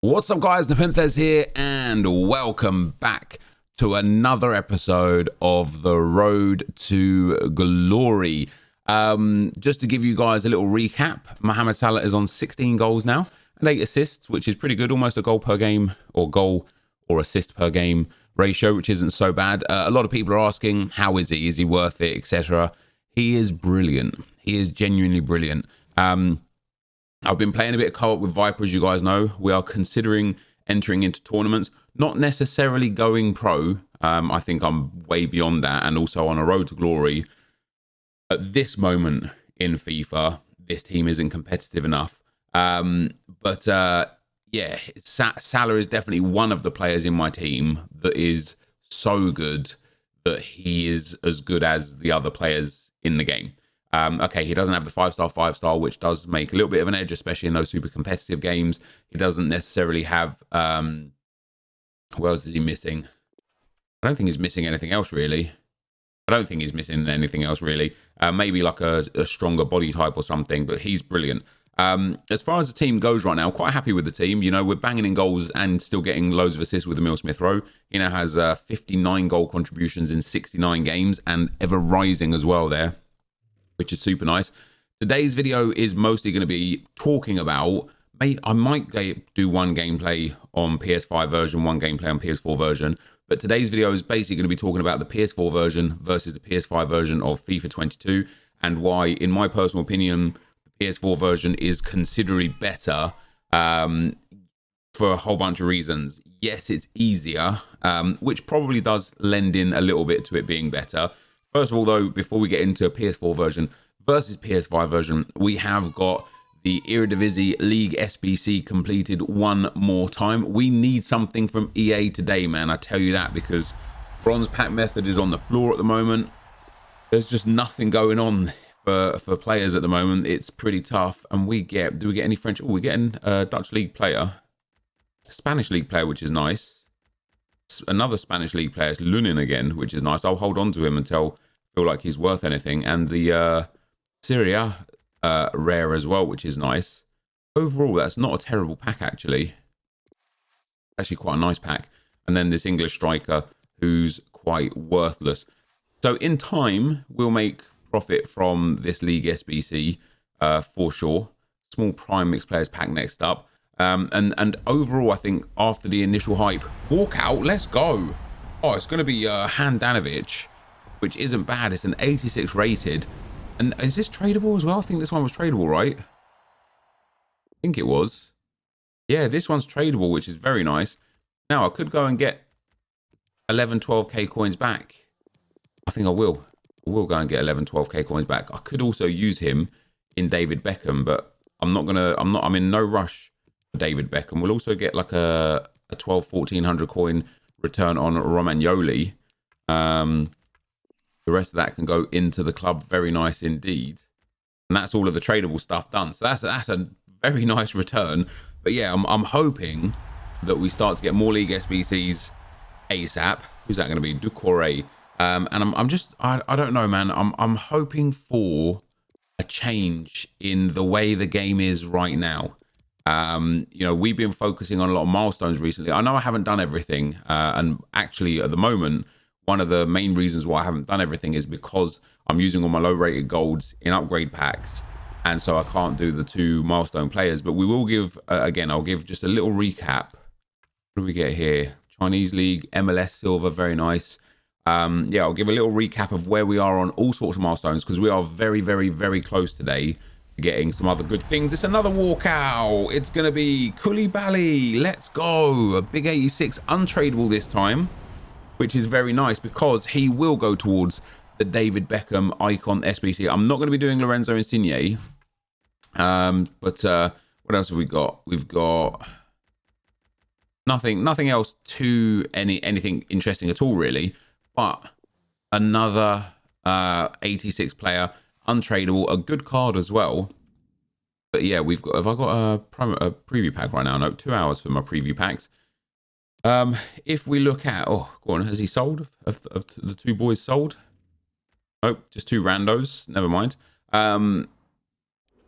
What's up guys, NepentheZ here and welcome back to another episode of The Road to Glory. Just to give you guys a little recap, Mohamed Salah is on 16 goals now and 8 assists, which is pretty good, almost a goal per game or goal or assist per game ratio, which isn't so bad. A lot of people are asking, how is he? Is he worth it, etc.? He is brilliant. He is genuinely brilliant. I've been playing a bit of co-op with Viper, as you guys know. We are considering entering into tournaments, not necessarily going pro. I think I'm way beyond that, and also on a road to glory. At this moment in FIFA, this team isn't competitive enough. Yeah, Salah is definitely one of the players in my team that is so good that he is as good as the other players in the game. Okay, he doesn't have the 5-star, which does make a little bit of an edge, especially in those super competitive games. He doesn't necessarily have... what else is he missing? I don't think he's missing anything else, really. Maybe like a stronger body type or something, but he's brilliant. As far as the team goes right now, quite happy with the team. You know, we're banging in goals and still getting loads of assists with Emil Smith-Rowe. He now has 59 goal contributions in 69 games and ever rising as well there, which is super nice. Today's video is mostly going to be talking about, I might do one gameplay on Ps5 version, one gameplay on Ps4 version, but today's video is basically going to be talking about the Ps4 version versus the Ps5 version of FIFA 22, and why, in my personal opinion, the Ps4 version is considerably better for a whole bunch of reasons. Yes, it's easier, which probably does lend in a little bit to it being better. First of all, though, before we get into PS4 version versus PS5 version, we have got the Eredivisie League SBC completed one more time. We need something from EA today, man. I tell you that, because bronze pack method is on the floor at the moment. There's just nothing going on for players at the moment. It's pretty tough. And do we get any French? Oh, we're getting a Dutch league player, a Spanish league player, which is nice. Another Spanish league player, it's Lunin again, which is nice. I'll hold on to him until I feel like he's worth anything. And the Syria rare as well, which is nice. Overall, that's not a terrible pack, actually. Actually quite a nice pack. And then this English striker who's quite worthless. So in time, we'll make profit from this League SBC for sure. Small Prime Mixed Players pack next up. And overall, I think after the initial hype, walkout, let's go. Oh, it's going to be Handanovic, which isn't bad. It's an 86 rated. And is this tradable as well? I think this one was tradable, right? I think it was. Yeah, this one's tradable, which is very nice. Now, I could go and get 11, 12k coins back. I think I will. I will go and get 11, 12k coins back. I could also use him in David Beckham, but I'm in no rush for David Beckham. We'll also get like a 12, 1400 coin return on Romagnoli. The rest of that can go into the club. Very nice indeed. And that's all of the tradable stuff done. So that's a very nice return. But yeah, I'm hoping that we start to get more League SBCs ASAP. Who's that going to be? Ducore. And I don't know, man. I'm hoping for a change in the way the game is right now. You know, we've been focusing on a lot of milestones recently. I know I haven't done everything. And actually, at the moment, one of the main reasons why I haven't done everything is because I'm using all my low-rated golds in upgrade packs, and so I can't do the 2 milestone players. But we will give, again, I'll give just a little recap. What do we get here? Chinese League, MLS Silver, very nice. Yeah, I'll give a little recap of where we are on all sorts of milestones, because we are very, very, very close today to getting some other good things. It's another walkout. It's going to be Koulibaly. Let's go. A big 86, untradeable this time, which is very nice because he will go towards the David Beckham icon SBC. I'm not going to be doing Lorenzo Insigne. But what else have we got? We've got nothing else anything interesting at all, really. But another 86 player, untradeable, a good card as well. But yeah, have I got a preview pack right now? No, 2 hours for my preview packs. If we look at, oh, go on, has he sold? Have the 2 boys sold? Oh, just 2 randos. Never mind.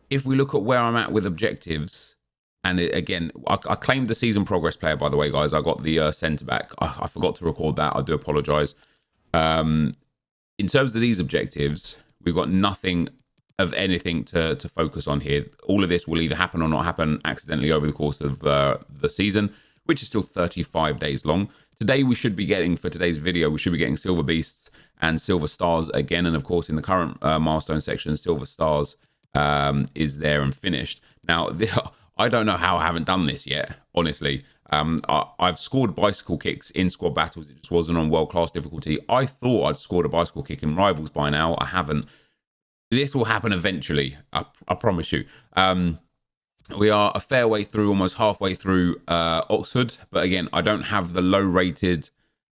If we look at where I'm at with objectives, And again, I claimed the season progress player, by the way, guys. I got the centre back. I forgot to record that. I do apologise. In terms of these objectives, we've got nothing of anything to focus on here. All of this will either happen or not happen accidentally over the course of the season, which is still 35 days long. Today, we should be getting, for today's video, we should be getting Silver Beasts and Silver Stars again. And of course, in the current milestone section, Silver Stars is there and finished. Now, I don't know how I haven't done this yet, honestly. I've scored bicycle kicks in squad battles. It just wasn't on world-class difficulty. I thought I'd scored a bicycle kick in Rivals by now. I haven't. This will happen eventually. I promise you. We are a fair way through, almost halfway through Oxford. But again, I don't have the low-rated...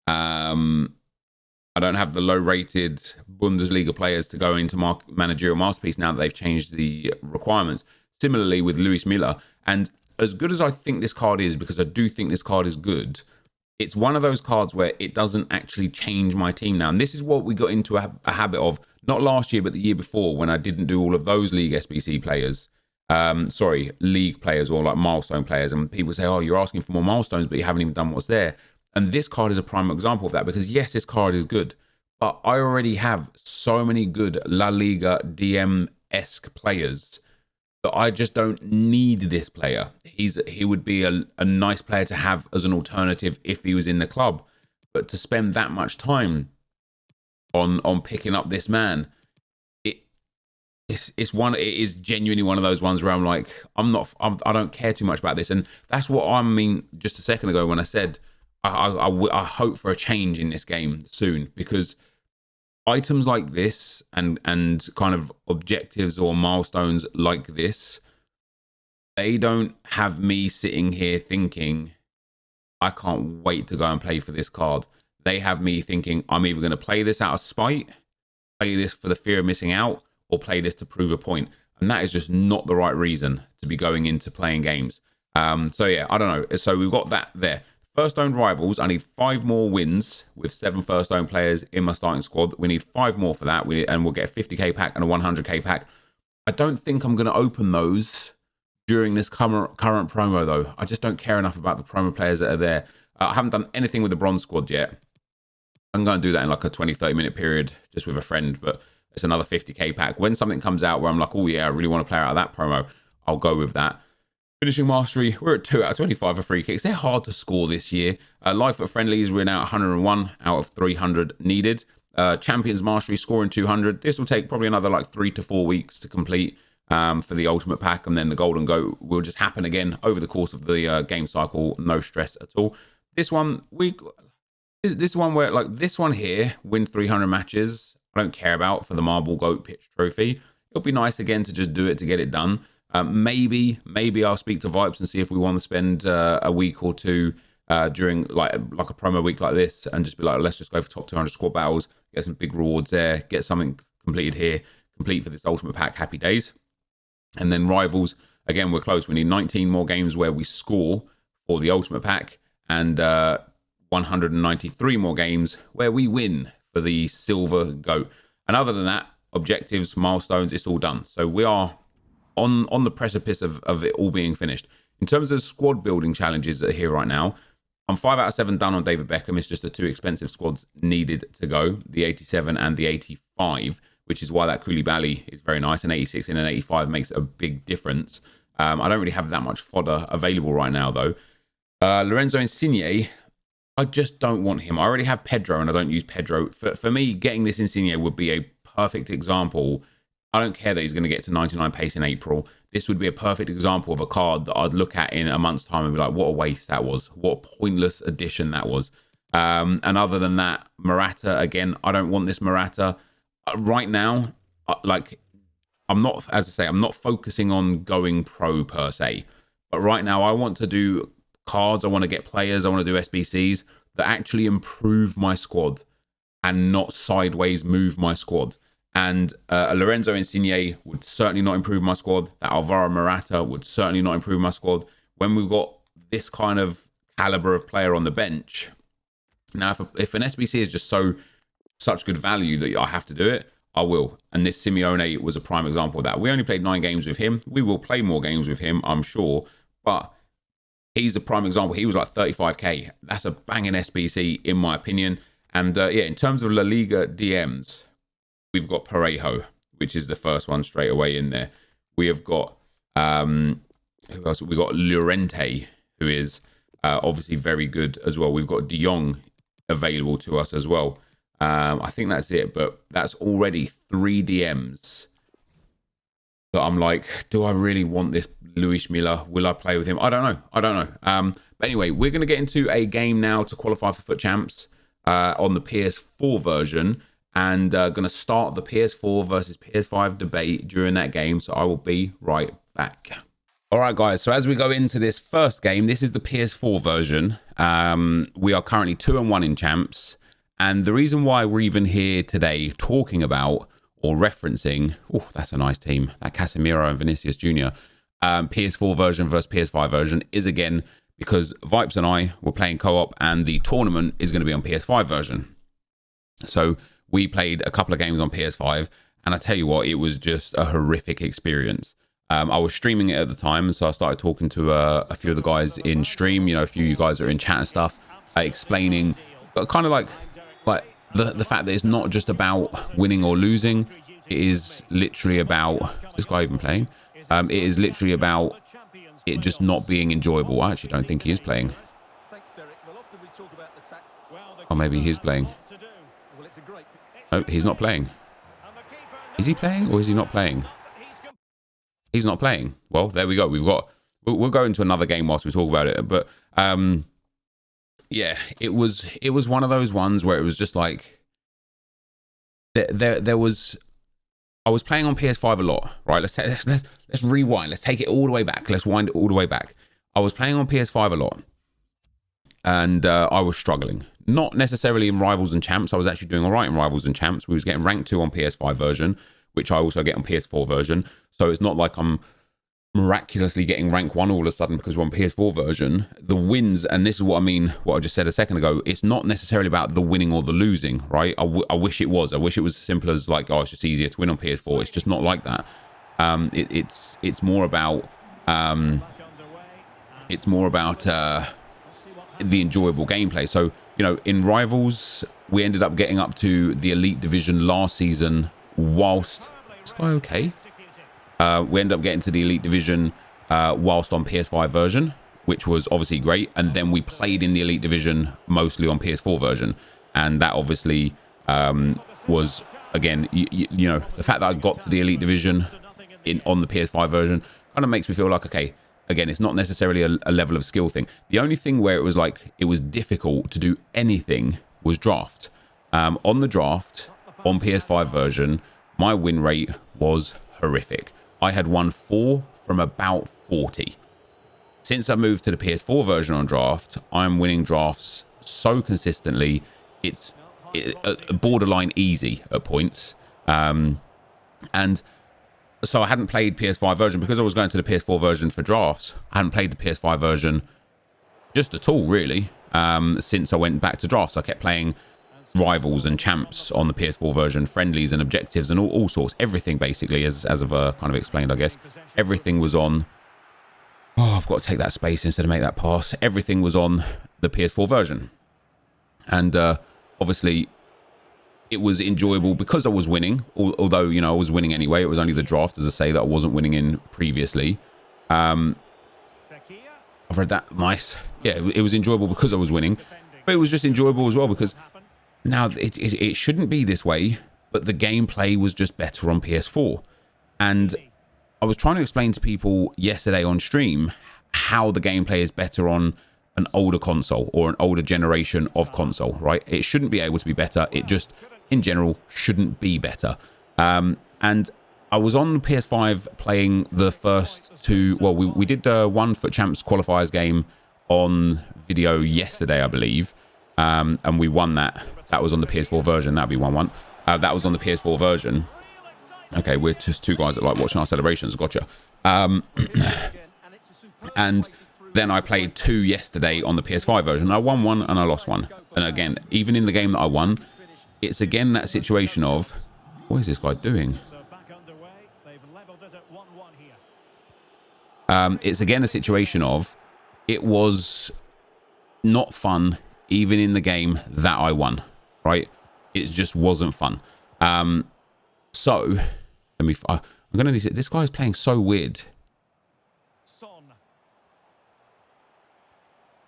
I don't have the low-rated Bundesliga players to go into managerial masterpiece now that they've changed the requirements. Similarly with Luis Miller. And as good as I think this card is, because I do think this card is good, it's one of those cards where it doesn't actually change my team now. And this is what we got into a habit of, not last year, but the year before, when I didn't do all of those League SBC players. League players or like milestone players. And people say, oh, you're asking for more milestones, but you haven't even done what's there. And this card is a prime example of that, because yes, this card is good, but I already have so many good La Liga DM-esque players that I just don't need this player. He would be a nice player to have as an alternative if he was in the club, but to spend that much time on picking up this man, it is genuinely one of those ones where I'm like, I don't care too much about this. And that's what I mean just a second ago when I said I hope for a change in this game soon, because items like this and kind of objectives or milestones like this, they don't have me sitting here thinking, I can't wait to go and play for this card. They have me thinking, I'm either going to play this out of spite, play this for the fear of missing out, or play this to prove a point. And that is just not the right reason to be going into playing games. So yeah, I don't know. So we've got that there. First owned rivals, I need 5 more wins with 7 first owned players in my starting squad. We need 5 more for that, and we'll get a 50k pack and a 100k pack. I don't think I'm going to open those during this current promo, though. I just don't care enough about the promo players that are there. I haven't done anything with the bronze squad yet. I'm going to do that in like a 20-30 minute period just with a friend, but it's another 50k pack. When something comes out where I'm like, oh yeah, I really want to play out of that promo, I'll go with that. Finishing mastery, we're at 2 out of 25 for free kicks. They're hard to score this year. Live foot friendlies, we're now at 101 out of 300 needed. Champions mastery, scoring 200. This will take probably another like 3 to 4 weeks to complete for the ultimate pack, and then the golden goat will just happen again over the course of the game cycle. No stress at all. This one, this one here, win 300 matches. I don't care about for the marble goat pitch trophy. It'll be nice again to just do it to get it done. Maybe I'll speak to Vipes and see if we want to spend a week or two during like a promo week like this, and just be like, let's just go for top 200 squad battles, get some big rewards there, get something completed here, complete for this ultimate pack. Happy days. And then rivals, again, we're close. We need 19 more games where we score for the ultimate pack, and 193 more games where we win for the silver goat. And other than that, objectives, milestones, it's all done. So we are on the precipice of it all being finished. In terms of squad building challenges that are here right now, I'm 5 out of 7 done on David Beckham. It's just the 2 expensive squads needed to go, the 87 and the 85, which is why that Koulibaly is very nice. An 86 and an 85 makes a big difference. I don't really have that much fodder available right now, though. Lorenzo Insigne, I just don't want him. I already have Pedro, and I don't use Pedro. For me, getting this Insigne would be a perfect example. I don't care that he's going to get to 99 pace in April. This would be a perfect example of a card that I'd look at in a month's time and be like, what a waste that was. What a pointless addition that was. And other than that, Morata, again, I don't want this Morata. Right now, I'm not, as I say, I'm not focusing on going pro per se. But right now, I want to do cards. I want to get players. I want to do SBCs that actually improve my squad and not sideways move my squad. And Lorenzo Insigne would certainly not improve my squad. That Alvaro Morata would certainly not improve my squad. When we've got this kind of caliber of player on the bench, now if an SBC is just such good value that I have to do it, I will. And this Simeone was a prime example of that. We only played 9 games with him. We will play more games with him, I'm sure. But he's a prime example. He was like 35k. That's a banging SBC in my opinion. And yeah, in terms of La Liga DMs, we've got Parejo, which is the first one straight away in there. We have got who else? We've got Llorente, who is obviously very good as well. We've got De Jong available to us as well. I think that's it, but that's already 3 DMs. But I'm like, do I really want this Luis Milla? Will I play with him? I don't know. But anyway, we're going to get into a game now to qualify for FUT Champs on the PS4 version, and going to start the PS4 versus PS5 debate during that game. So I will be right back. All right, guys. So as we go into this first game, this is the PS4 version. We are currently 2-1 in Champs. And the reason why we're even here today talking about or referencing, oh, that's a nice team, that Casemiro and Vinicius Jr. PS4 version versus PS5 version is again because Vipes and I were playing co-op and the tournament is going to be on PS5 version. So we played a couple of games on PS5 and I tell you what, it was just a horrific experience. I was streaming it at the time, so I started talking to a few of the guys in stream, you know, a few of you guys are in chat and stuff, explaining kind of like the fact that it's not just about winning or losing. It is literally about, is this guy even playing? It is literally about it just not being enjoyable. I actually don't think he is playing. Or maybe he's playing. Oh, he's not playing. Is he playing or is he not playing? He's not playing. Well, there we go. We'll go into another game whilst we talk about it. But yeah, it was one of those ones where it was just like there was. I was playing on PS5 a lot, right? Let's rewind. Let's take it all the way back. Let's wind it all the way back. I was playing on PS5 a lot, and I was struggling. Not necessarily in Rivals and Champs. I was actually doing all right in Rivals and Champs. We was getting rank 2 on PS5 version, which I also get on PS4 version. So it's not like I'm miraculously getting rank 1 all of a sudden because we're on PS4 version. The wins, and this is what I mean, what I just said a second ago, it's not necessarily about the winning or the losing, right? I wish it was. I wish it was as simple as like, oh, it's just easier to win on PS4. It's just not like that. It's more about the enjoyable gameplay. So, you know, in Rivals, we ended up getting up to the Elite Division last season whilst... Is this guy okay? We ended up getting to the Elite Division whilst on PS5 version, which was obviously great. And then we played in the Elite Division mostly on PS4 version. And that obviously was, again, you know, the fact that I got to the Elite Division on the PS5 version kind of makes me feel like, okay, again, it's not necessarily a level of skill thing. The only thing where it was like, it was difficult to do anything was draft. On the draft, on PS5 version, my win rate was horrific. I had won 4 from about 40. Since I moved to the PS4 version on draft, I'm winning drafts so consistently, it's borderline easy at points. And so I hadn't played PS5 version because I was going to the PS4 version for drafts. I hadn't played the PS5 version just at all, really, since I went back to drafts. I kept playing Rivals and Champs on the PS4 version, friendlies and objectives and all sorts, everything basically, as I've kind of explained, I guess. Everything was on... Oh, I've got to take that space instead of make that pass. Everything was on the PS4 version. And obviously, it was enjoyable because I was winning, although, you know, I was winning anyway. It was only the draft, as I say, that I wasn't winning in previously. I've read that. Nice. Yeah, it was enjoyable because I was winning. But it was just enjoyable as well because... Now, it shouldn't be this way, but the gameplay was just better on PS4. And I was trying to explain to people yesterday on stream how the gameplay is better on an older console or an older generation of console, right? It shouldn't be able to be better. It just, in general, shouldn't be better. And I was on PS5 playing the first 2... Well, we did one FUT Champs qualifiers game on video yesterday, I believe. And we won that. That was on the PS4 version. That'd be 1-1. That was on the PS4 version. Okay, we're just 2 guys that like watching our celebrations. Gotcha. And then I played 2 yesterday on the PS5 version. I won 1 and I lost 1. And again, even in the game that I won, it's again that situation of, what is this guy doing? It's again a situation of it was not fun even in the game that I won, right? It just wasn't fun. So let me, I'm gonna need to, this guy's playing so weird. Come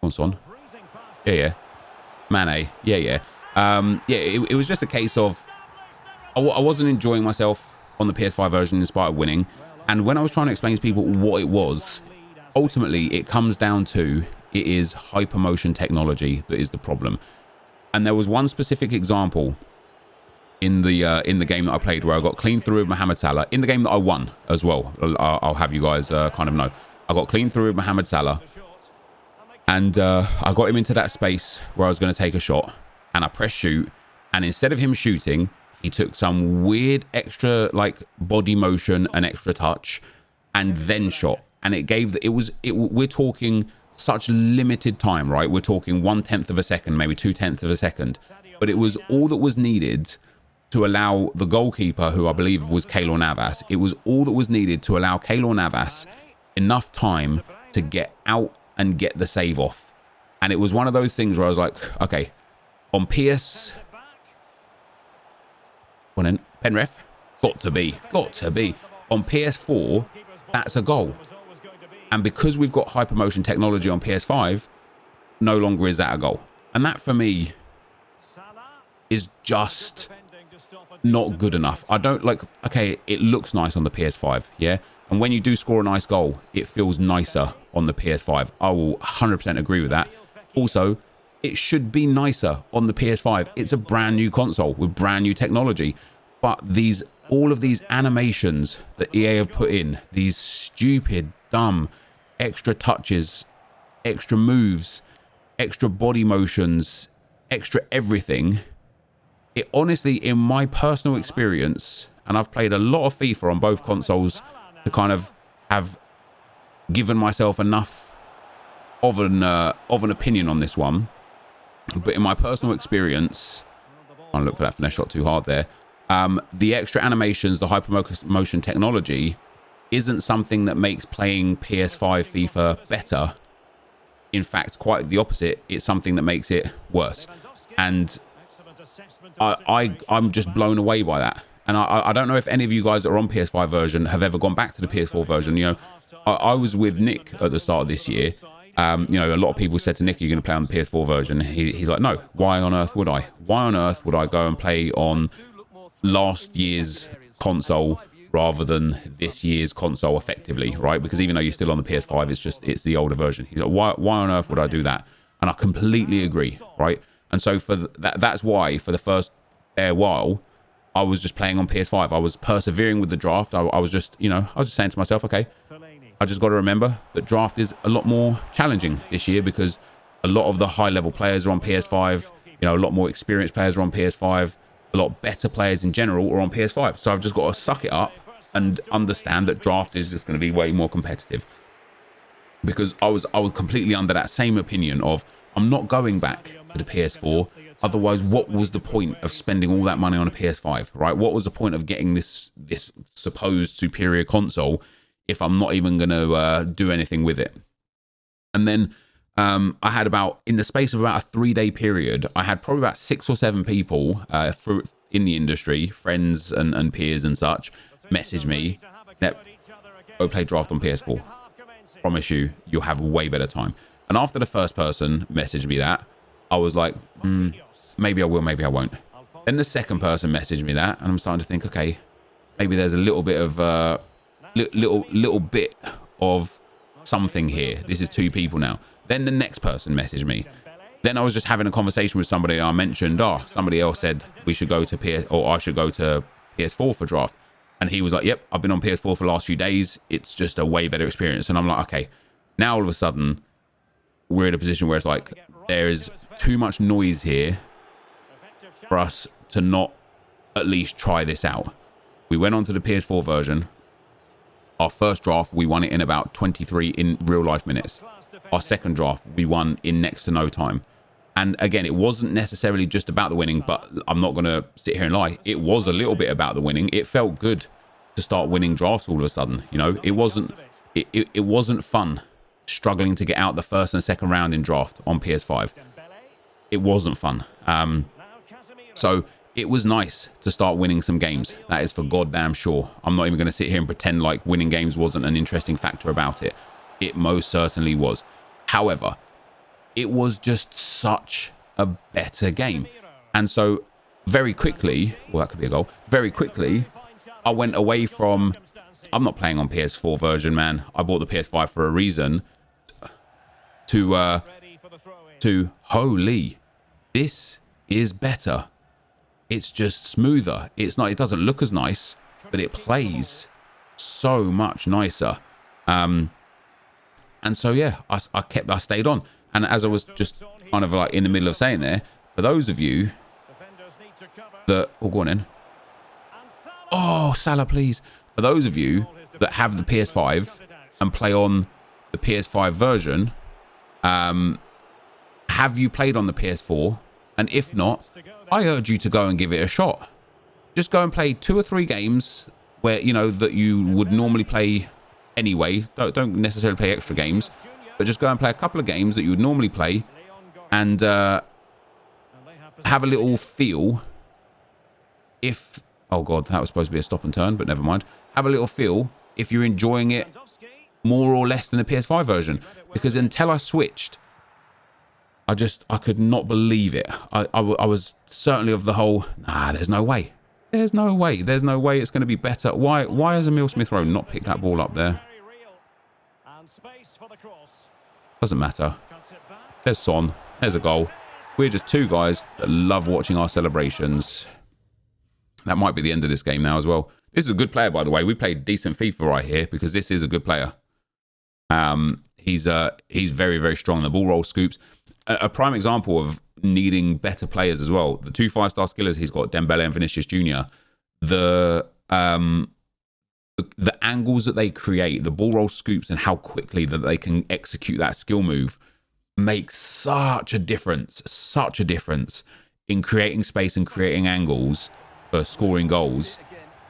on, Son. Yeah. Mane. Yeah. It was just a case of I wasn't enjoying myself on the PS5 version in spite of winning. And when I was trying to explain to people what it was, ultimately it comes down to it is hypermotion technology that is the problem. And there was one specific example in the game that I played where I got clean through with Mohamed Salah in the game that I won as well. I'll have you guys kind of know. I got clean through with Mohamed Salah, and I got him into that space where I was going to take a shot, and I pressed shoot, and instead of him shooting, he took some weird extra like body motion and extra touch, and then shot. And it gave we're talking such limited time, right? We're talking 1/10 of a second, maybe 2/10 of a second, but it was all that was needed to allow the goalkeeper, who I believe was Keylor Navas, it was all that was needed to allow Keylor Navas enough time to get out and get the save off. And it was one of those things where I was like, okay, on PS, on an Penref, got to be on PS4, that's a goal. And because we've got hypermotion technology on PS5, no longer is that a goal. And that for me is just not good enough. I don't like, okay, it looks nice on the PS5, yeah? And when you do score a nice goal, it feels nicer on the PS5. I will 100% agree with that. Also, it should be nicer on the PS5. It's a brand new console with brand new technology. But all of these animations that EA have put in, these stupid, dumb, extra touches, extra moves, extra body motions, extra everything, it honestly, in my personal experience, and I've played a lot of FIFA on both consoles to kind of have given myself enough of an opinion on this one, but in my personal experience, I'm trying to look for that finesse shot too hard there. The extra animations, the hypermotion technology, isn't something that makes playing PS5 FIFA better. In fact, quite the opposite. It's something that makes it worse. And I'm just blown away by that. And I don't know if any of you guys that are on PS5 version have ever gone back to the PS4 version. You know, I was with Nick at the start of this year. You know, a lot of people said to Nick, "You're going to play on the PS4 version." He's like, "No, why on earth would I? Why on earth would I go and play on last year's console rather than this year's console effectively, right? Because even though you're still on the PS5, it's the older version." He's like, why on earth would I do that? And I completely agree, right? And so for that's why for the first fair while, I was just playing on PS5. I was persevering with the draft. I was just, you know, I was just saying to myself, okay, I just got to remember that draft is a lot more challenging this year because a lot of the high level players are on PS5. You know, a lot more experienced players are on PS5. A lot better players in general are on PS5. So I've just got to suck it up and understand that draft is just going to be way more competitive. Because I was completely under that same opinion of I'm not going back to the PS4. Otherwise, what was the point of spending all that money on a PS5, right? What was the point of getting this supposed superior console if I'm not even going to do anything with it? And then I had in the space of about a 3-day period, I had probably about 6 or 7 people in the industry, friends and peers and such, message me, "Nep, go play draft on PS4. Promise you, you'll have a way better time." And after the first person messaged me that, I was like, maybe I will, maybe I won't. Then the second person messaged me that, and I'm starting to think, okay, maybe there's a little bit of little bit of something here. This is 2 people now. Then the next person messaged me. Then I was just having a conversation with somebody, and I mentioned, somebody else said we should go to I should go to PS4 for draft. And he was like, "Yep, I've been on PS4 for the last few days. It's just a way better experience." And I'm like, okay, now all of a sudden we're in a position where it's like there is too much noise here for us to not at least try this out. We went on to the PS4 version. Our first draft, we won it in about 23 in real life minutes. Our second draft, we won in next to no time. And again, it wasn't necessarily just about the winning, but I'm not going to sit here and lie. It was a little bit about the winning. It felt good to start winning drafts all of a sudden. You know, it wasn't it wasn't fun struggling to get out the first and second round in draft on PS5. It wasn't fun. So it was nice to start winning some games. That is for goddamn sure. I'm not even going to sit here and pretend like winning games wasn't an interesting factor about it. It most certainly was. However, it was just such a better game. And so very quickly, well, that could be a goal. Very quickly, I went away from, I'm not playing on PS4 version, man. I bought the PS5 for a reason. To holy, this is better. It's just smoother. It's not, it doesn't look as nice, but it plays so much nicer. And so, yeah, I stayed on. And as I was just kind of like in the middle of saying there, for those of you that, oh, go on in. Oh, Salah, please. For those of you that have the PS5 and play on the PS5 version, have you played on the PS4? And if not, I urge you to go and give it a shot. Just go and play 2 or 3 games where, you know, that you would normally play anyway. Don't necessarily play extra games, but just go and play a couple of games that you would normally play and have a little feel if, oh God, that was supposed to be a stop and turn, but never mind. Have a little feel if you're enjoying it more or less than the PS5 version. Because until I switched, I could not believe it. I was certainly of the whole, nah, there's no way. There's no way. There's no way it's going to be better. Why has Emil Smith-Rowe not picked that ball up there? Doesn't matter. There's Son. There's a goal. We're just 2 guys that love watching our celebrations. That might be the end of this game now as well. This is a good player, by the way. We played decent FIFA right here because this is a good player. He's very, very strong. The ball roll scoops. A prime example of needing better players as well. The 2 5-star skillers he's got, Dembele and Vinicius Jr. The angles that they create, the ball roll scoops, and how quickly that they can execute that skill move makes such a difference in creating space and creating angles for scoring goals.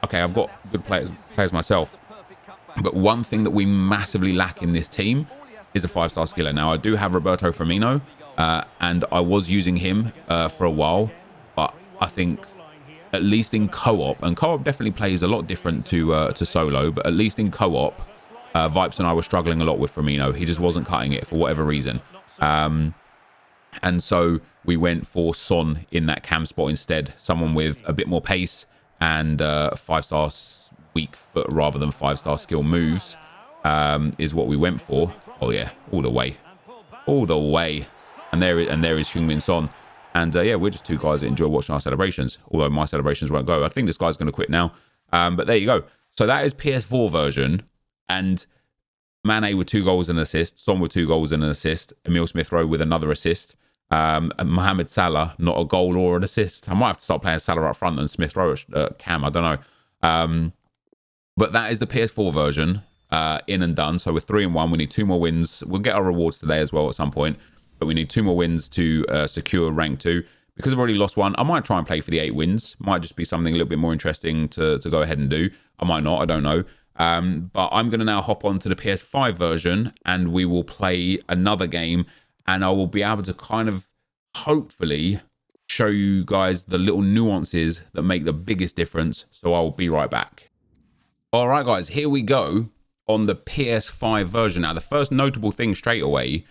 Okay, I've got good players myself, but one thing that we massively lack in this team is a 5-star skiller. Now, I do have Roberto Firmino, and I was using him for a while, but I think at least in co-op, and co-op definitely plays a lot different to solo, but at least in co-op, Vipes and I were struggling a lot with Firmino. He just wasn't cutting it for whatever reason. And so we went for Son in that cam spot instead, someone with a bit more pace and 5-star weak foot rather than 5-star skill moves is what we went for. Oh yeah, all the way. And there is Heung-min Son. And yeah, we're just 2 guys that enjoy watching our celebrations, although my celebrations won't go. I think this guy's going to quit now. But there you go. So that is PS4 version. And Mane with 2 goals and an assist. Son with 2 goals and an assist. Emil Smith-Rowe with another assist. And Mohamed Salah, not a goal or an assist. I might have to start playing Salah up front and Smith-Rowe cam. I don't know. But that is the PS4 version. In and done. So we're 3-1. We need 2 more wins. We'll get our rewards today as well at some point. But we need 2 more wins to secure rank 2. Because I've already lost 1, I might try and play for the 8 wins. Might just be something a little bit more interesting to go ahead and do. I might not. I don't know. But I'm going to now hop on to the PS5 version and we will play another game. And I will be able to kind of hopefully show you guys the little nuances that make the biggest difference. So I will be right back. All right, guys, here we go on the PS5 version. Now, the first notable thing straight away,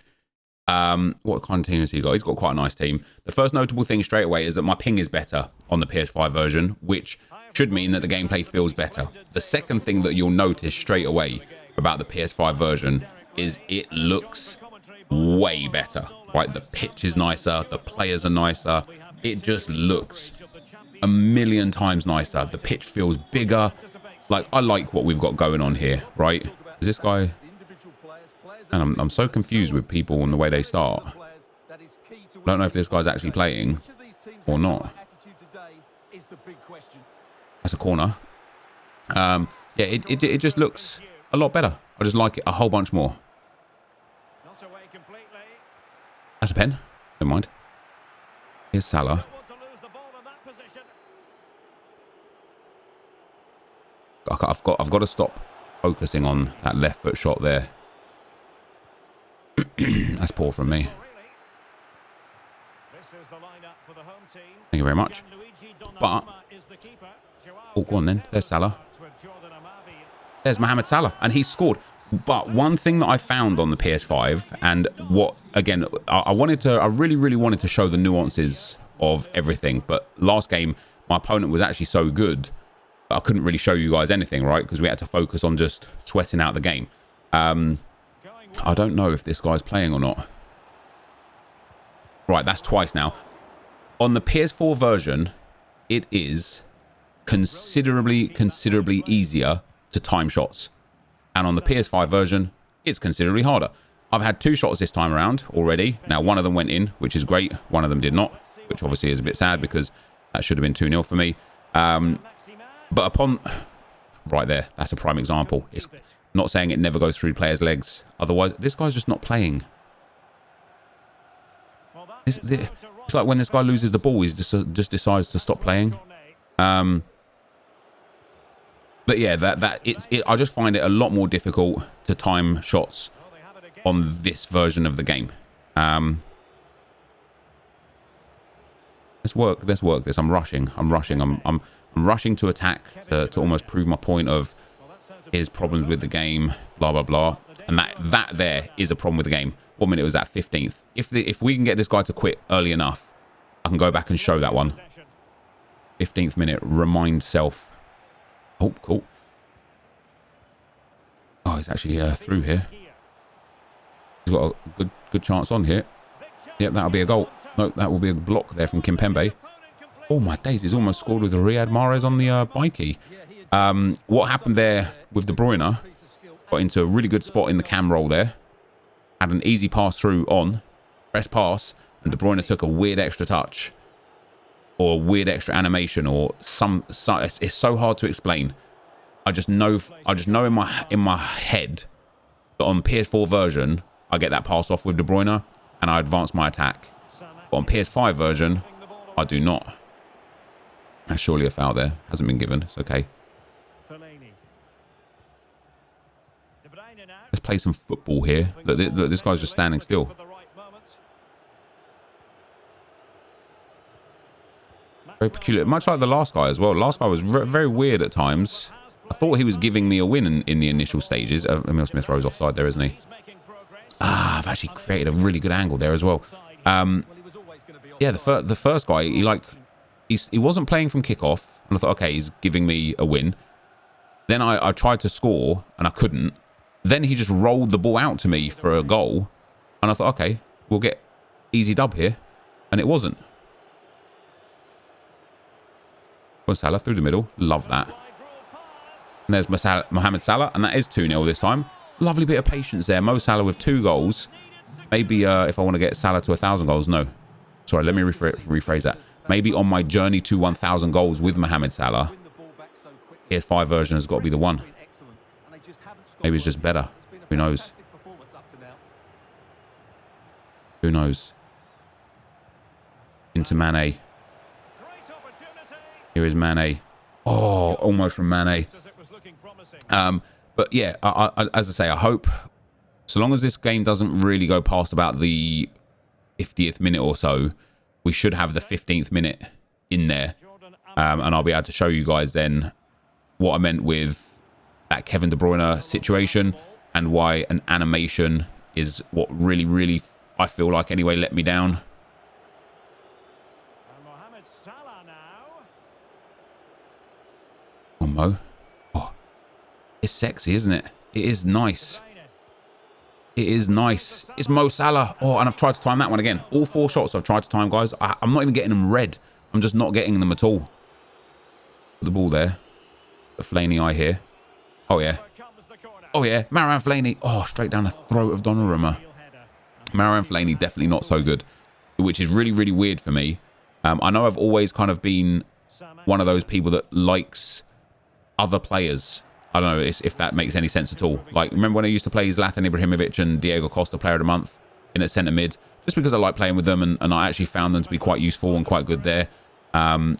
what kind of team has he got? He's got quite a nice team. The first notable thing straight away is that my ping is better on the PS5 version, which should mean that the gameplay feels better. The second thing that you'll notice straight away about the PS5 version is it looks way better, right? The pitch is nicer, the players are nicer. It just looks a million times nicer. The pitch feels bigger. Like, I like what we've got going on here, right? Is this guy... And I'm so confused with people and the way they start. I don't know if this guy's actually playing or not. That's a corner. Yeah, it just looks a lot better. I just like it a whole bunch more. That's a pen. Never mind. Here's Salah. I've got to stop. focusing on that left foot shot there. That's poor from me. Thank you very much. But, oh, go on then. There's Salah. There's Mohamed Salah, and he scored. But one thing that I found on the PS5, and what, again, I really, really wanted to show the nuances of everything. But last game, my opponent was actually so good that I couldn't really show you guys anything, right? Because we had to focus on just sweating out the game. I don't know if this guy's playing or not. Right, that's twice now. On the PS4 version, it is considerably easier to time shots. And on the PS5 version, it's considerably harder. I've had 2 shots this time around already. Now, one of them went in, which is great. One of them did not, which obviously is a bit sad because that should have been 2-0 for me. But upon... Right there, that's a prime example. It's not saying it never goes through players' legs. Otherwise, this guy's just not playing. It's like when this guy loses the ball, he just decides to stop playing. But yeah, I just find it a lot more difficult to time shots on this version of the game. Let's work this. I'm rushing. I'm rushing to attack to almost prove my point of his problems with the game, blah blah blah. And that there is a problem with the game. 1 minute was at 15th. If we can get this guy to quit early enough, I can go back and show that one. 15th minute, remind self. Oh, cool. Oh, he's actually through here. He's got a good chance on here. Yep, that'll be a goal. No, that will be a block there from Kimpembe. Oh my days, he's almost scored with Riyad Mahrez on the bikey. What happened there with De Bruyne? Got into a really good spot in the cam roll there. Had an easy pass through on. Press pass. And De Bruyne took a weird extra touch. Or a weird extra animation. Or some it's so hard to explain. I just know in my head that on PS4 version, I get that pass off with De Bruyne. And I advance my attack. But on PS5 version, I do not. That's surely a foul there. Hasn't been given. It's okay. Let's play some football here. Look, this guy's just standing still. Very peculiar. Much like the last guy as well. Last guy was very weird at times. I thought he was giving me a win in the initial stages. Emil Smith Rowe's offside there, isn't he? Ah, I've actually created a really good angle there as well. Yeah, the first guy, he wasn't playing from kickoff. And I thought, okay, he's giving me a win. Then I tried to score and I couldn't. Then he just rolled the ball out to me for a goal. And I thought, okay, we'll get easy dub here. And it wasn't. Well, Salah through the middle. Love that. And there's Mohamed Salah. And that is 2-0 this time. Lovely bit of patience there. Mo Salah with 2 goals. Maybe if I want to get Salah to 1,000 goals. No. Sorry, let me rephrase that. Maybe on my journey to 1,000 goals with Mohamed Salah, PS5 version has got to be the one. Maybe it's just better. Who knows? Who knows? Into Mane. Here is Mane. Oh, almost from Mane. But yeah, as I say, I hope, so long as this game doesn't really go past about the 50th minute or so, we should have the 15th minute in there. And I'll be able to show you guys then what I meant with that Kevin De Bruyne situation and why an animation is what really, really, I feel like anyway, let me down. Oh, Mo. Oh, it's sexy, isn't it? It is nice. It is nice. It's Mo Salah. Oh, and I've tried to time that one again. All 4 shots I've tried to time, guys. I'm not even getting them red. I'm just not getting them at all. The ball there. The Fellaini eye here. Oh, yeah. Oh, yeah. Marouane Fellaini. Oh, straight down the throat of Donnarumma. Marouane Fellaini definitely not so good, which is really, really weird for me. I know I've always kind of been one of those people that likes other players. I don't know if that makes any sense at all. Like, remember when I used to play Zlatan Ibrahimovic and Diego Costa Player of the Month in at centre mid? Just because I like playing with them and I actually found them to be quite useful and quite good there. I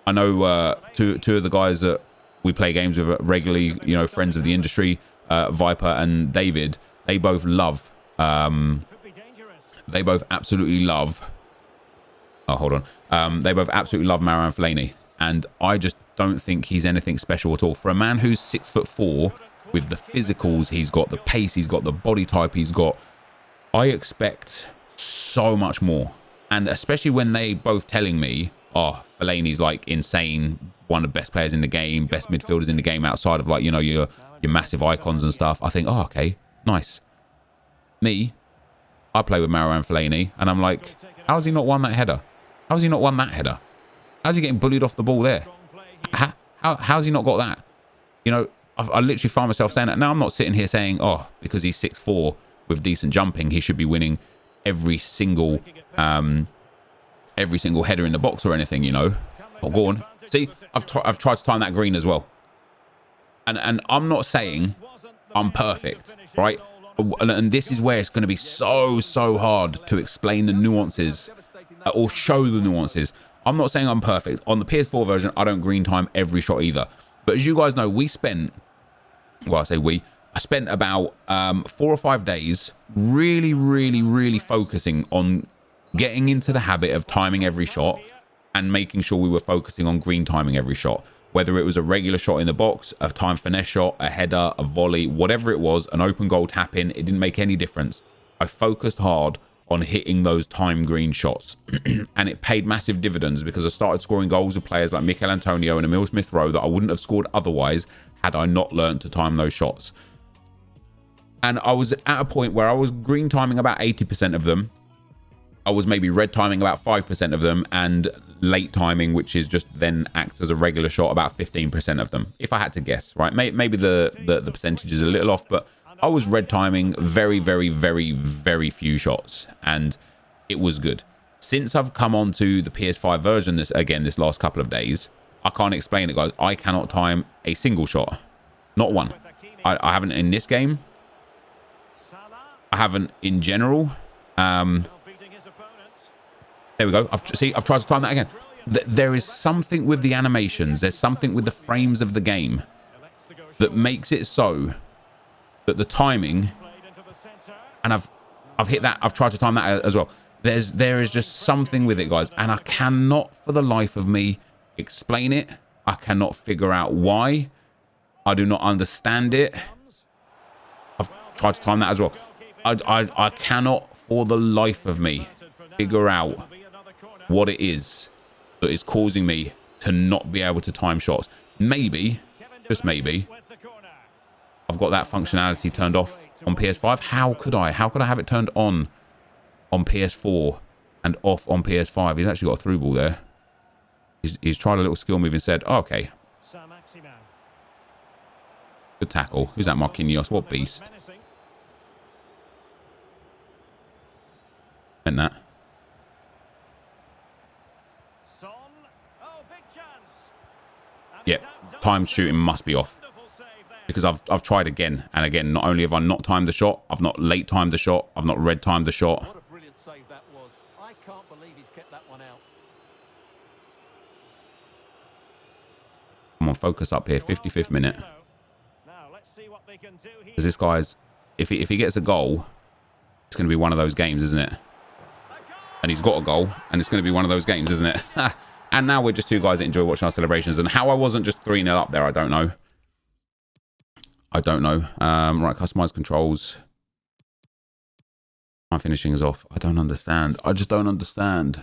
know two of the guys that we play games with regularly, you know, friends of the industry, Viper and David. They both love, they both absolutely love, oh, hold on. They both absolutely love Marouane Fellaini. And I just don't think he's anything special at all. For a man who's 6'4", with the physicals he's got, the pace he's got, the body type he's got, I expect so much more. And especially when they both telling me, oh, Fellaini's like insane, one of the best players in the game, best midfielders in the game outside of, like, you know, your massive icons and stuff. I think, oh, okay, nice. Me, I play with Marouane Fellaini, and I'm like, how has he not won that header? How has he not won that header? How's he getting bullied off the ball there? How's he not got that? You know, I literally find myself saying that. Now, I'm not sitting here saying, oh, because he's 6'4" with decent jumping, he should be winning every single header in the box or anything, you know. Oh, go on. See, I've tried to time that green as well. And I'm not saying I'm perfect, right? And this is where it's going to be so hard to explain the nuances or show the nuances. I'm not saying I'm perfect. On the PS4 version, I don't green time every shot either. But as you guys know, we spent, well, I spent about 4 or 5 days really focusing on getting into the habit of timing every shot and making sure we were focusing on green timing every shot. Whether it was a regular shot in the box, a timed finesse shot, a header, a volley, whatever it was, an open goal tap in, it didn't make any difference. I focused hard on hitting those time green shots. And it paid massive dividends because I started scoring goals with players like Mikel Antonio and Emil Smith-Rowe that I wouldn't have scored otherwise had I not learned to time those shots. And I was at a point where I was green timing about 80% of them. I was maybe red timing about 5% of them, and late timing, which is just then acts as a regular shot, about 15% of them, if I had to guess, right? Maybe the percentage is a little off, but I was red timing very few shots, and it was good. Since I've come on to the PS5 version this last couple of days, I can't explain it, guys. I cannot time a single shot. Not one. I haven't in this game. I haven't in general. There we go. I've tried to time that again. There is something with the animations. There's something with the frames of the game that makes it so that the timing, and I've hit that. I've tried to time that as well. There is just something with it, guys, and I cannot for the life of me explain it. I cannot figure out why. I do not understand it. I've tried to time that as well. I cannot for the life of me figure out what it is that is causing me to not be able to time shots. Maybe, just maybe, I've got that functionality turned off on PS5. How could I have it turned on PS4 and off on PS5? He's actually got a through ball there. He's tried a little skill move and said, oh, okay. Good tackle. Who's that? Marquinhos. What beast. And that. Yeah, time shooting must be off. Because I've tried again and again. Not only have I not timed the shot, I've not late timed the shot, I've not red timed the shot. What a brilliant save that was. I can't believe he's kept that one out. Come on, focus up here. 55th minute. Because this guy's, if he gets a goal, it's going to be one of those games, isn't it? And he's got a goal, and it's going to be one of those games, isn't it? And now we're just two guys that enjoy watching our celebrations. And how I wasn't just 3-0 up there, I don't know. Right, customize controls. My finishing is off. I don't understand. I just don't understand.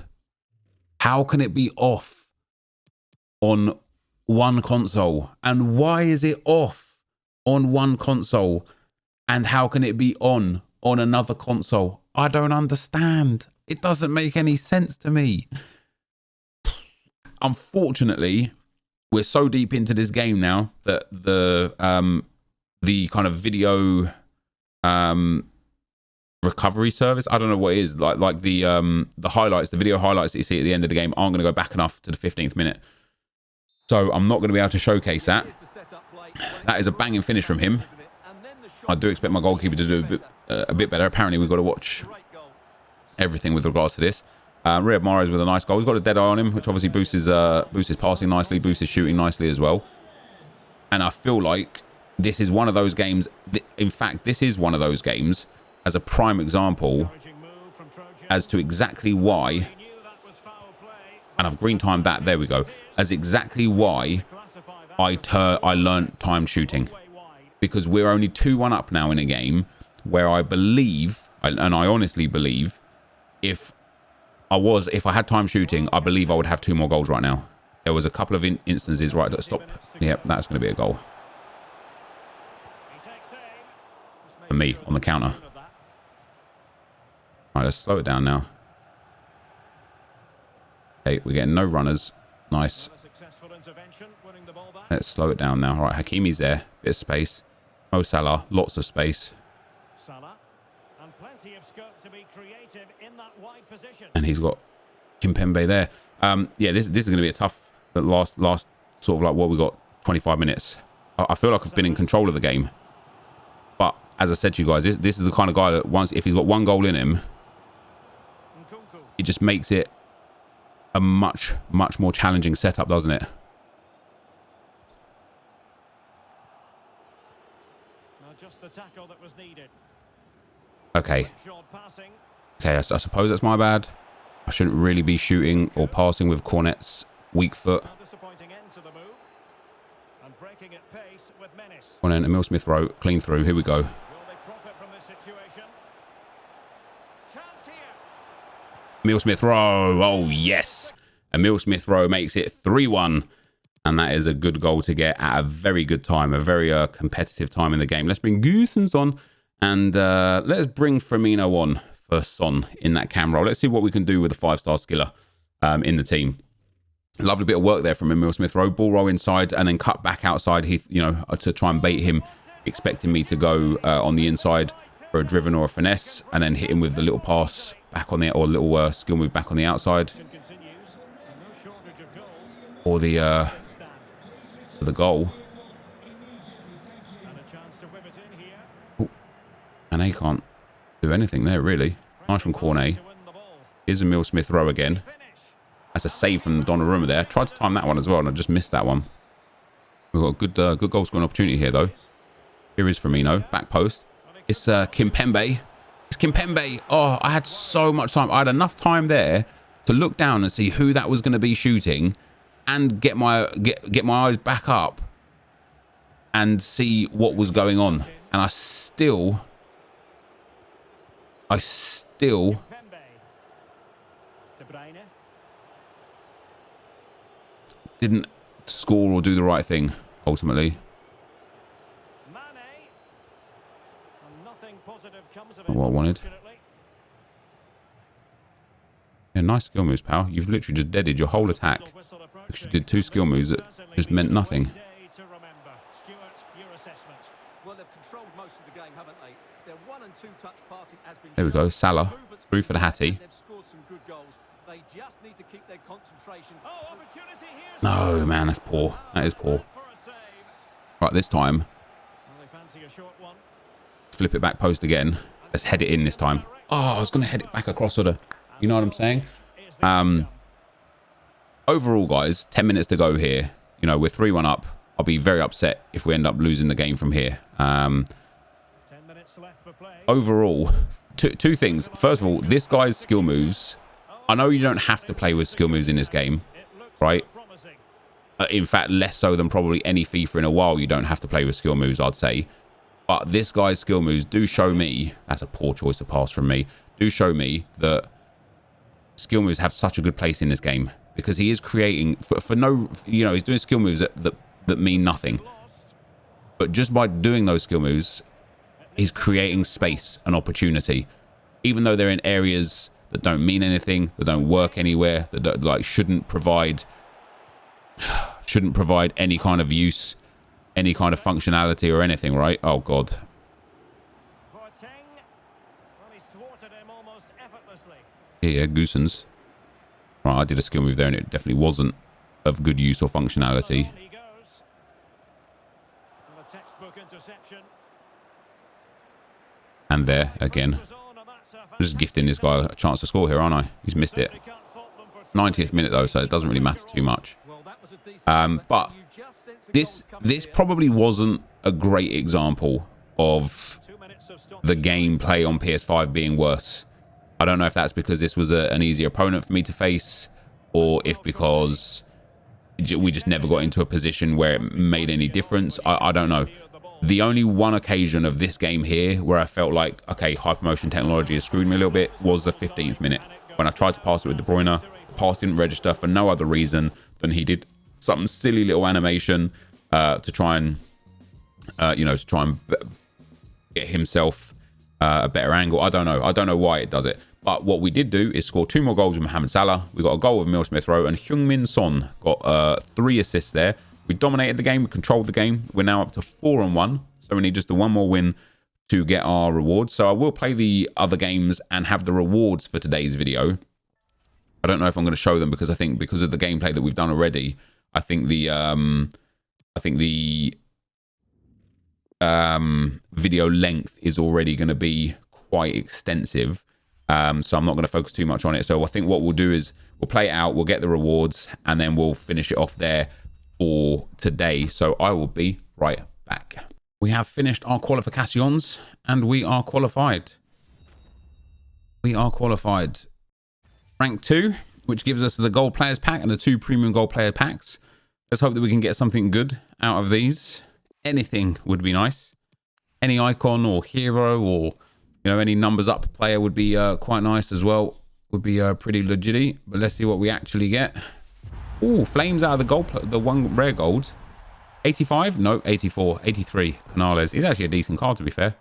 How can it be off on one console? And why is it off on one console? And how can it be on another console? I don't understand. It doesn't make any sense to me. Unfortunately, we're so deep into this game now that the kind of video recovery service, I don't know what it is, like the highlights, the video highlights that you see at the end of the game aren't going to go back enough to the 15th minute. So I'm not going to be able to showcase that. That is a banging finish from him. I do expect my goalkeeper to do a bit better. Apparently, we've got to watch everything with regards to this. Riyad Mahrez with a nice goal. He's got a dead eye on him, which obviously boosts his passing nicely, boosts his shooting nicely as well. And I feel like this is one of those games. In fact, this is one of those games as a prime example as to exactly why, and I've green timed that, there we go, as exactly why I learned timed shooting. Because we're only 2-1 up now in a game where I believe, and I honestly believe, if I had time shooting, I believe I would have 2 more goals right now. There was a couple of instances right that stop. Yep, that's going to be a goal. For me, on the counter. Right, let's slow it down now. Okay, we're getting no runners. Nice. Let's slow it down now. All right, Hakimi's there. Bit of space. Mo Salah, lots of space. And he's got Kimpembe there. Yeah, this is going to be a tough last sort of like what we got 25 minutes. I feel like I've been in control of the game. But as I said to you guys, this is the kind of guy that once, if he's got 1 goal in him, it just makes it a much more challenging setup, doesn't it? Just the tackle that was needed. Okay. Okay, I suppose that's my bad. I shouldn't really be shooting or passing with Cornet's weak foot. On an Emil Smith Rowe, clean through. Here we go. Emil Smith Rowe. Oh, yes. Emil Smith Rowe makes it 3-1. And that is a good goal to get at a very good time. A very competitive time in the game. Let's bring Goossens on. And let's bring Firmino on for Son in that cam role. Let's see what we can do with a 5-star skiller in the team. Lovely bit of work there from Emil Smith Rowe. Ball roll inside and then cut back outside. He, to try and bait him, expecting me to go on the inside for a driven or a finesse, and then hit him with the little pass back on the, or little skill move back on the outside, or the goal. Ooh. And he can't do anything there, really. Nice from Cornet. Here's Emil Smith Rowe again. That's a save from Donnarumma there. Tried to time that one as well, and I just missed that one. We've got a good goal scoring opportunity here, though. Here is Firmino, back post. It's Kimpembe. It's Kimpembe. Oh, I had so much time. I had enough time there to look down and see who that was going to be shooting, and get my eyes back up and see what was going on. And I still didn't score or do the right thing, ultimately. Not what I wanted. Yeah, nice skill moves, pal. You've literally just deaded your whole attack because you did 2 skill moves that just meant nothing. There we go, Salah through for the Hattie. No, man, that's poor. That is poor. Right, this time, flip it back post again. Let's head it in this time. Oh, I was going to head it back across sort of. You know what I'm saying? Overall, guys, 10 minutes to go here. We're 3-1 up. I'll be very upset if we end up losing the game from here. 10 minutes left for play. Overall, two things. First of all, this guy's skill moves. I know you don't have to play with skill moves in this game, right? In fact, less so than probably any FIFA in a while. You don't have to play with skill moves, I'd say. But this guy's skill moves do show me, that's a poor choice of pass from me, do show me that skill moves have such a good place in this game, because he is creating for no, he's doing skill moves that mean nothing. But just by doing those skill moves, he's creating space and opportunity, even though they're in areas that don't mean anything, that don't work anywhere, that don't, shouldn't provide any kind of use, any kind of functionality or anything, right? Oh god. Yeah, Goossens. Right, I did a skill move there and it definitely wasn't of good use or functionality. And there, again. I'm just gifting this guy a chance to score here, aren't I? He's missed it. 90th minute though, so it doesn't really matter too much. But this probably wasn't a great example of the gameplay on PS5 being worse. I don't know if that's because this was an easy opponent for me to face, or if because we just never got into a position where it made any difference. I don't know. The only one occasion of this game here where I felt like, okay, hypermotion technology has screwed me a little bit was the 15th minute. When I tried to pass it with De Bruyne, the pass didn't register for no other reason than he did some silly little animation to try and, get himself a better angle. I don't know why it does it. But what we did do is score 2 more goals with Mohamed Salah. We got a goal with Emile Smith-Rowe, and Heung-min Son got 3 assists there. We dominated the game. We controlled the game. We're now up to 4-1. So we need just the 1 more win to get our rewards. So I will play the other games and have the rewards for today's video. I don't know if I'm going to show them because I think because of the gameplay that we've done already, I think the video length is already going to be quite extensive. So I'm not going to focus too much on it. So I think what we'll do is we'll play it out, we'll get the rewards, and then we'll finish it off there for today. So I will be right back. We have finished our qualifications and we are qualified. We are qualified. Rank 2, which gives us the gold players pack and the 2 premium gold player packs. Let's hope that we can get something good out of these. Anything would be nice. Any icon or hero or, any numbers up player would be quite nice as well. Would be pretty legit. But let's see what we actually get. Ooh, flames out of the gold, the 1 rare gold. 85? No, 84. 83. Canales. He's actually a decent card, to be fair.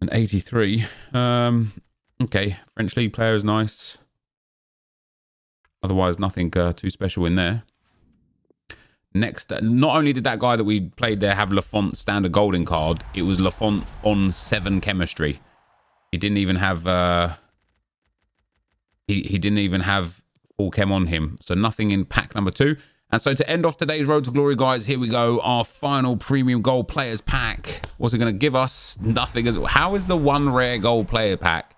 And 83. Okay, French League player is nice. Otherwise, nothing too special in there. Next, not only did that guy that we played there have Lafont standard golden card, it was Lafont on 7 chemistry. He didn't even have he didn't even have full chem on him. So nothing in pack number 2. And so to end off today's Road to Glory, guys, here we go. Our final premium gold players pack. What's it going to give us? Nothing. How is the 1 rare gold player pack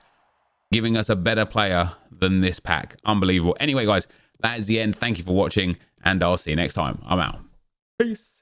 giving us a better player than this pack? Unbelievable. Anyway, guys, that is the end. Thank you for watching, and I'll see you next time. I'm out. Peace.